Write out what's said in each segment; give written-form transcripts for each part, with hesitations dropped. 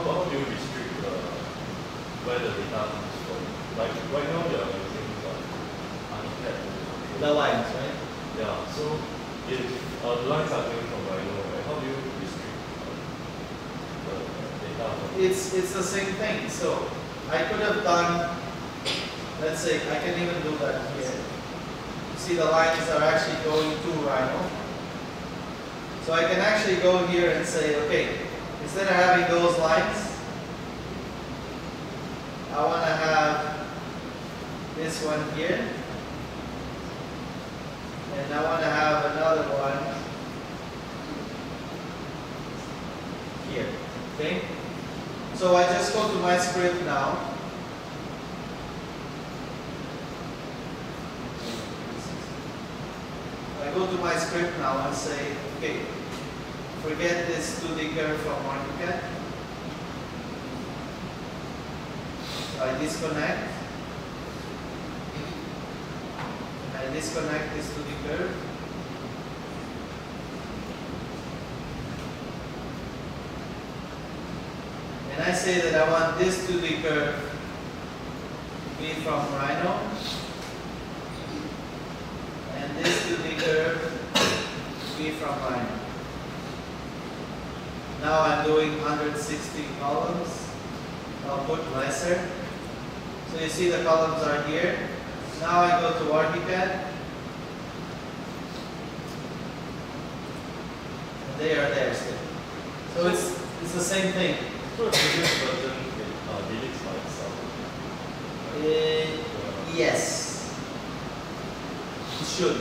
how do you restrict where the data comes from? Like right now you are using ArchiCAD to control The lines, right? Yeah, so if the lines are coming from Rhino, right, how do you restrict the data? It's the same thing. So I could have done, let's say, I can even do that here. See, the lines are actually going to Rhino. So I can actually go here and say, okay, instead of having those lines, I want to have this one here. And I want to have another one here. Okay? So I just go to my script now. I go to my script now and say, okay, forget this 2D curve from ArchiCAD. So I disconnect. I disconnect this 2D curve. And I say that I want this 2D curve to be from Rhino. And this 2D curve to be from Rhino. Now I'm doing 160 columns. I'll put nicer. So you see the columns are here. Now I go to ArchiCAD. And they are there still. So it's the same thing. So the previous version deletes by itself. Yes. It should.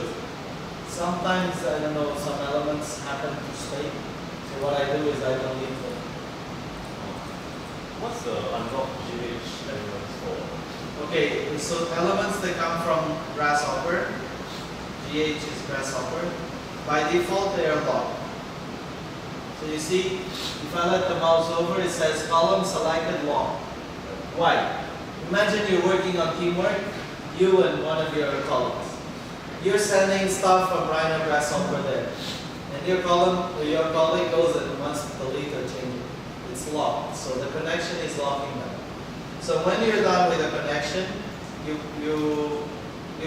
Sometimes, I don't know, some elements happen to stay. So what I do is I delete them. What's the unlock GH elements for? Okay, so elements that come from Grasshopper, GH is Grasshopper, by default they are locked. So you see, if I let the mouse over, it says column selected locked. Why? Imagine you're working on teamwork, you and one of your colleagues. You're sending stuff from Rhino Grasshopper there. And your colleague goes and wants to delete or change it. It's locked, so the connection is locking them. So when you're done with the connection, you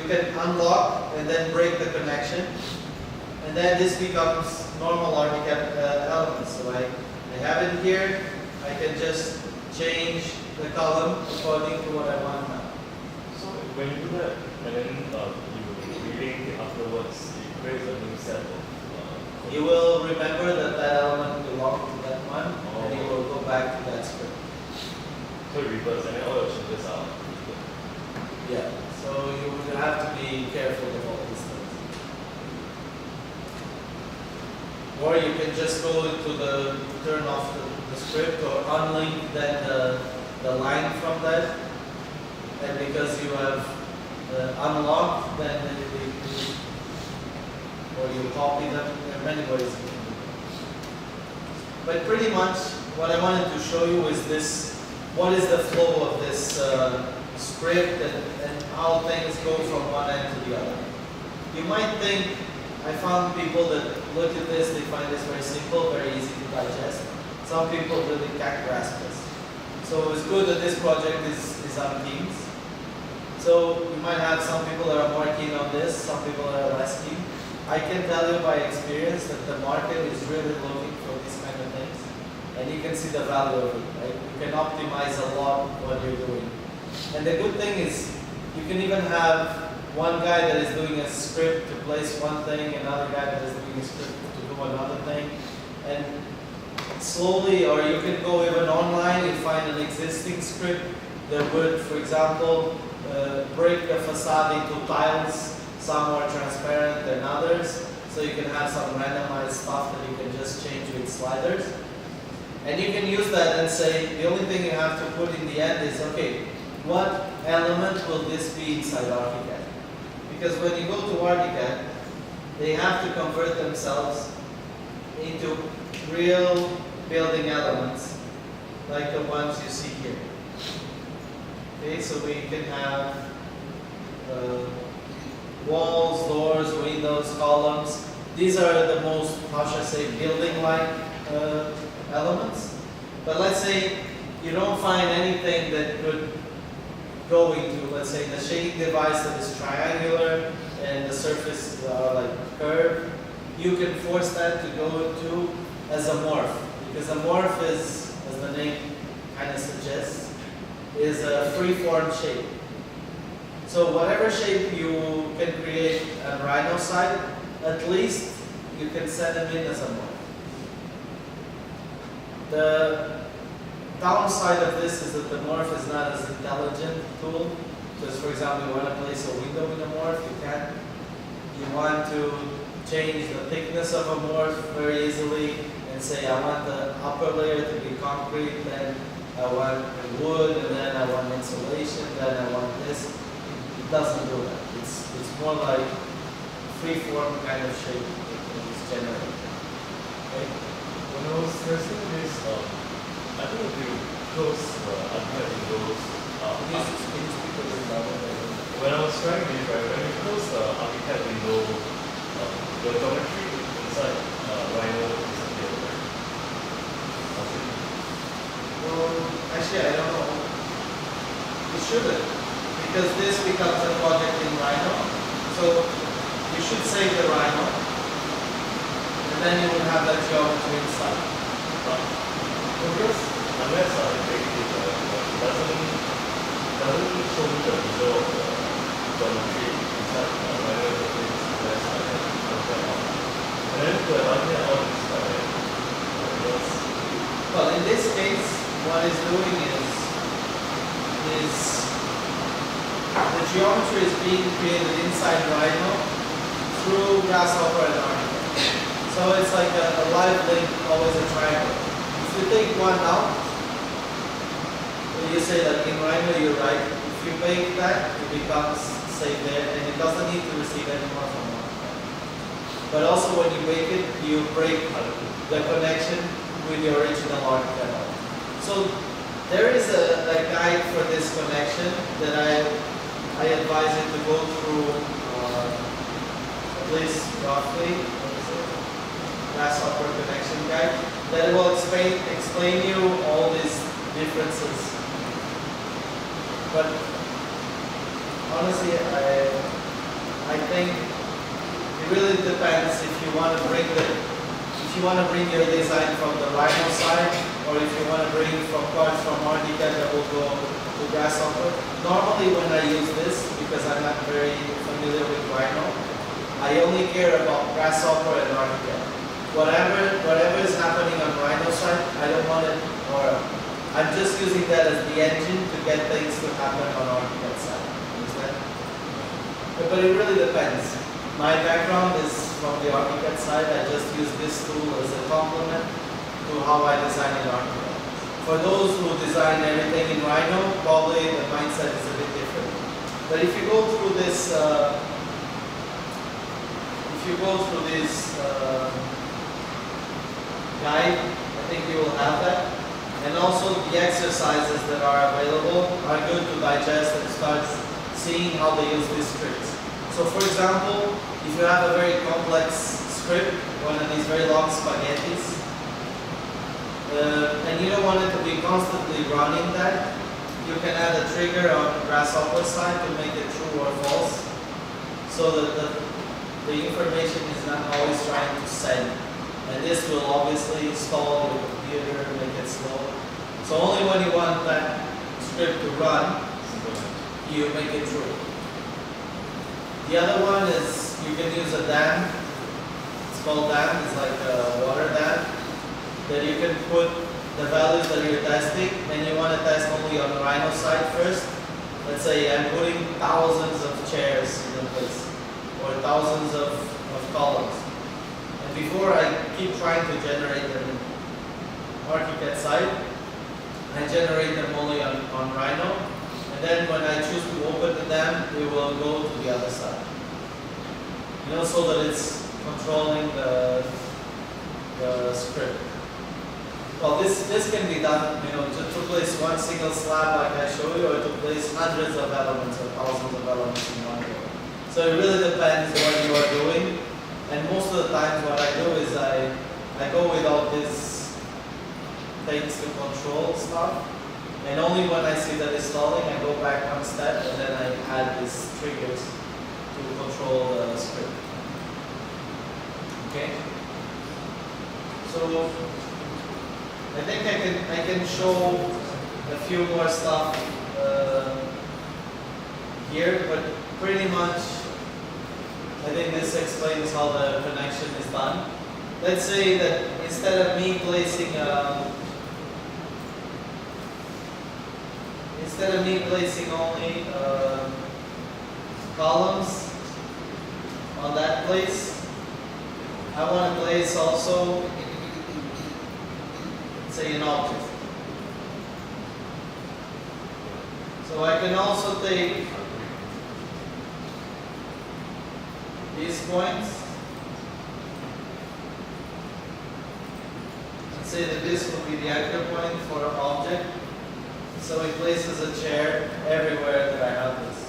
can unlock and then break the connection, and then this becomes normal ArchiCAD elements. So I have it here. I can just change the column according to what I want now. So when you do that, and then you relink afterwards, it creates a new set of. You will remember that that element belonged to that one, and you will go back to that script. So it reverse, and then all your changes are repeated. Yeah. So you will have to be careful of all these things. Or you can just go into the turn off the script or unlink then the line from that. And because you have unlocked, then or you copy them. There are many ways you can do it. But pretty much what I wanted to show you is this. What is the flow of this script and how things go from one end to the other. You might think, I found people that look at this, they find this very simple, very easy to digest. Some people really can't grasp this. So it's good that this project is on Teams. So you might have some people that are more keen on this, some people that are less keen. I can tell you by experience that the market is really looking for these kind of things. And you can see the value of it, right? You can optimize a lot what you're doing. And the good thing is, you can even have one guy that is doing a script to place one thing, another guy that is doing a script to do another thing. And slowly, or you can go even online and find an existing script that would, for example, break the facade into tiles. Some are transparent than others. So you can have some randomized stuff that you can just change with sliders. And you can use that and say, the only thing you have to put in the end is, okay, what element will this be inside ArchiCAD? Because when you go to ArchiCAD, they have to convert themselves into real building elements, like the ones you see here. Okay, so we can have walls, doors, windows, columns. These are the most, how should I say, building-like elements. But let's say you don't find anything that could go into, let's say, the shading device that is triangular and the surface like curved. You can force that to go into as a morph, because a morph is, as the name kind of suggests, is a free-form shape. So whatever shape you can create on Rhino side, at least you can set them in as a morph. The downside of this is that the morph is not as intelligent tool. Because for example, you want to place a window in a morph, you can't. You want to change the thickness of a morph very easily and say I want the upper layer to be concrete, then I want wood, and then I want insulation, then I want this. It doesn't do that. It's more like free-form kind of shape that is generated. Okay? When I was testing this, I think if you close the architect windows, when I was trying this, right, when you close the architect window, the geometry inside Rhino disappears, right? Well, actually, I don't know. It shouldn't, because this becomes a project in Rhino. So you should save the Rhino, and then you will have that geometry inside. Because unless I make it, doesn't show me the result of the geometry inside Rhino interface unless I can compare out. And then to evaluate all this, well, in this case, what it's doing is the geometry is being created inside Rhino through Grasshopper and Architect. So it's like a live link, always a triangle. If you take one out, you say that in Rhino you're right. If you bake that, it becomes safe there, and it doesn't need to receive any more from Architect. But also when you bake it, you break the connection with the original Architect. So there is a guide for this connection that I advise you to go through, at least roughly, Grasshopper connection guide, that will explain you all these differences. But honestly, I think it really depends if you want to bring your design from the Rhino side, or if you want to bring from parts from Architect that will go to Grasshopper. Normally when I use this, because I'm not very familiar with Rhino, I only care about Grasshopper and Architect. Whatever is happening on Rhino side, I don't want it, or I'm just using that as the engine to get things to happen on Architect side. Understand? But it really depends. My background is from the Architect side. I just use this tool as a complement to how I design in Architect. For those who design everything in Rhino, probably the mindset is a bit different. But if you go through this, guide, I think you will have that. And also the exercises that are available are good to digest and start seeing how they use these scripts. So for example, if you have a very complex script, one of these very long spaghettis, and you don't want it to be constantly running that, you can add a trigger on Grasshopper side to make it true or false, so that the information is not always trying to send. And this will obviously stall your computer, make it slow. So only when you want that script to run, you make it true. The other one is you can use a dam. It's called dam. It's like a water dam that you can put the values that you're testing, and you want to test only on the Rhino side first. Let's say I'm putting thousands of chairs in a place, or thousands of columns. And before I keep trying to generate them in Architect side, I generate them only on Rhino. And then when I choose to open the dam, it will go to the other side. You know, so that it's controlling the script. Well, this can be done, you know, to place one single slab like I showed you, or to place hundreds of elements or thousands of elements in one go. So it really depends what you are doing. And most of the times what I do is I go without this takes to control stuff. And only when I see that it's stalling, I go back one step and then I add these triggers to control the script. Okay? So I think I can show a few more stuff here, but pretty much I think this explains how the connection is done. Let's say that instead of me placing only columns on that place, I want to place also, say, an object. So I can also take these points and say that this will be the anchor point for an object. So it places a chair everywhere that I have this.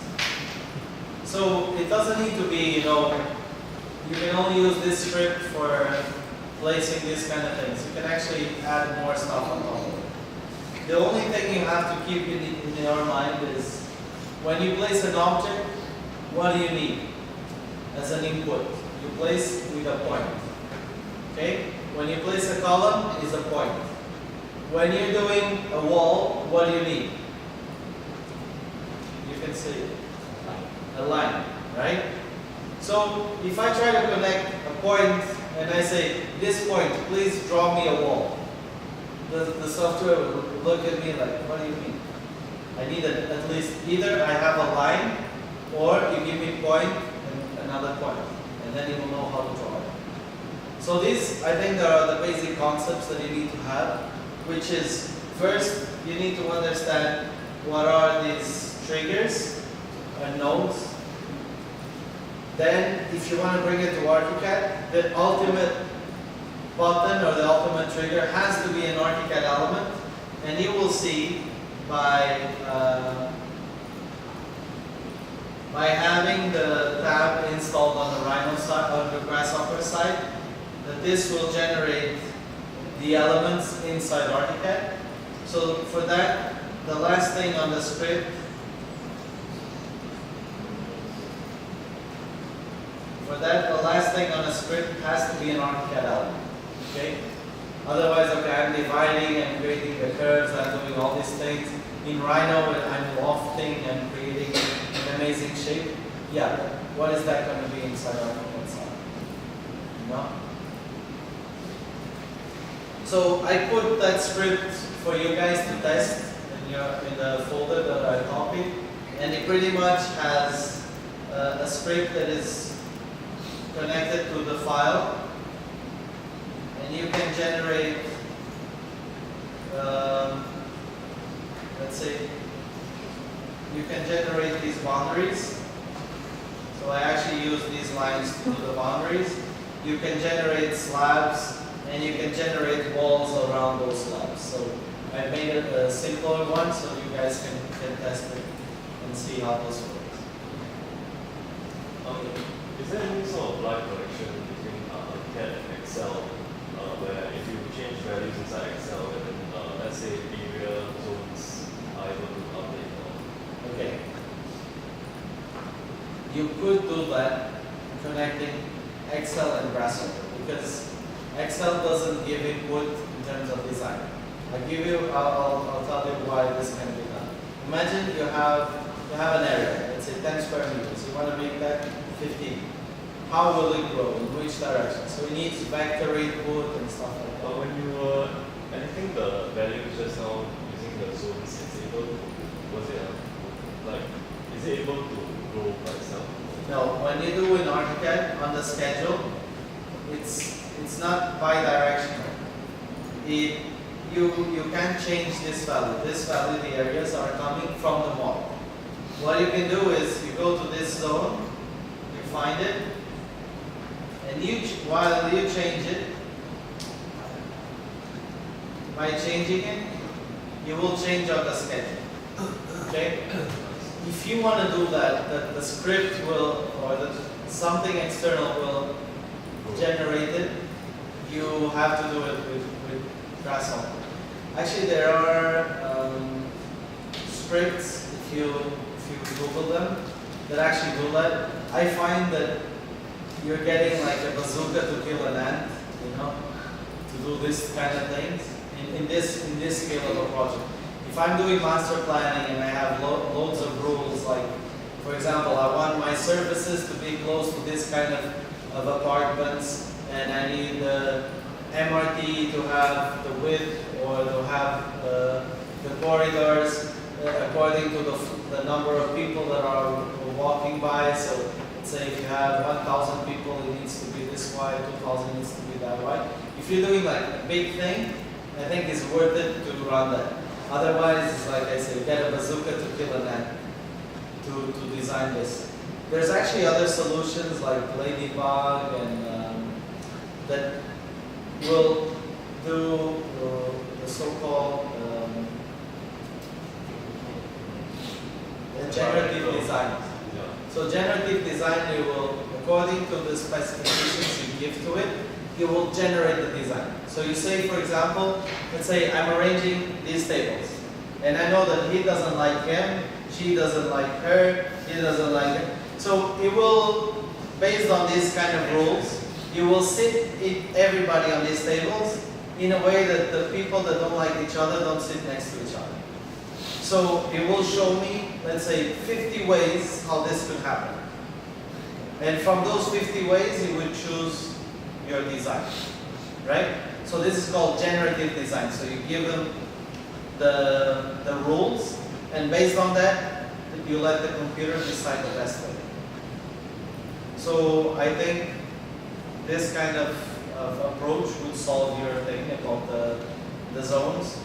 So it doesn't need to be, you can only use this script for placing these kind of things. You can actually add more stuff on top of it. The only thing you have to keep in your mind is when you place an object, what do you need as an input? You place with a point. Okay? When you place a column, is a point. When you're doing a wall, what do you need? You can see a line, right? So if I try to connect a point and I say, this point, please draw me a wall. The software will look at me like, what do you mean? I need at least either I have a line or you give me point and another point. And then you will know how to draw it. So these, I think, are the basic concepts that you need to have, which is, first, you need to understand what are these triggers and nodes. Then, if you want to bring it to ArchiCAD, the ultimate button or the ultimate trigger has to be an ArchiCAD element, and you will see by having the tab installed on the Rhino side, on the Grasshopper side, that this will generate the elements inside ArchiCAD. So for that, the last thing on the script, has to be an ArchiCAD element. Okay? Otherwise, okay, I'm dividing and creating the curves, I'm doing all these things. In Rhino, I'm lofting and creating an amazing shape. Yeah, what is that going to be inside ArchiCAD side? No? So I put that script for you guys to test in the folder that I copied, and it pretty much has a script that is connected to the file, and you can generate, let's say, you can generate these boundaries. So I actually use these lines to do the boundaries. You can generate slabs, and you can generate walls around those slabs. So I made it a simpler one so you guys can test it and see how this works. Okay. Is there any sort of live connection between CAD and Excel, where if you change values inside Excel, and then let's say area zones are able to update? Okay. You could do that connecting Excel and Graphisoft, because Excel doesn't give input in terms of design. I'll tell you why this can be done. Imagine you have an area, let's say 10 square meters. You want to make that 15. How will it grow? In which direction? So it needs vector input and stuff like that. When you were editing the values just now using the zones, is it able to grow by itself? No, when you do in ArchiCAD on the schedule, it's not bi-directional. You can change this value. This value, the areas are coming from the model. What you can do is you go to this zone, you find it, and while you change it, by changing it, you will change out the schedule. Okay? If you want to do that, the script will, or something external will generate it, you have to do it with Graphisoft. Actually, there are scripts, if you Google them, that actually do that. I find that you're getting like a bazooka to kill an ant, you know, to do this kind of things in this scale of a project. If I'm doing master planning and I have loads of rules, like for example, I want my services to be close to this kind of apartments, and I need the MRT to have the width or to have the corridors according to the number of people that are walking by. So let's say if you have 1,000 people, it needs to be this wide, 2,000 needs to be that wide. If you're doing like a big thing, I think it's worth it to run that. Otherwise, it's like I say, get a bazooka to kill an ant to design this. There's actually other solutions like Ladybug and that will do the so-called generative design. So generative design, you will, according to the specifications you give to it, it will generate the design. So you say, for example, let's say I'm arranging these tables, and I know that he doesn't like him, she doesn't like her, he doesn't like him. So it will, based on these kind of rules, you will sit everybody on these tables in a way that the people that don't like each other don't sit next to each other. So it will show me, let's say, 50 ways how this could happen. And from those 50 ways, you would choose your design, right? So this is called generative design. So you give them the rules, and based on that, you let the computer decide the best way. So I think this kind of approach would solve your thing about the zones.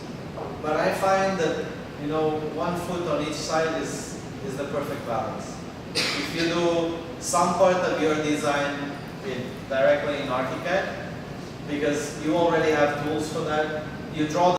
But I find that, you know, 1 foot on each side is the perfect balance. If you do some part of your design directly in ArchiCAD, because you already have tools for that, you draw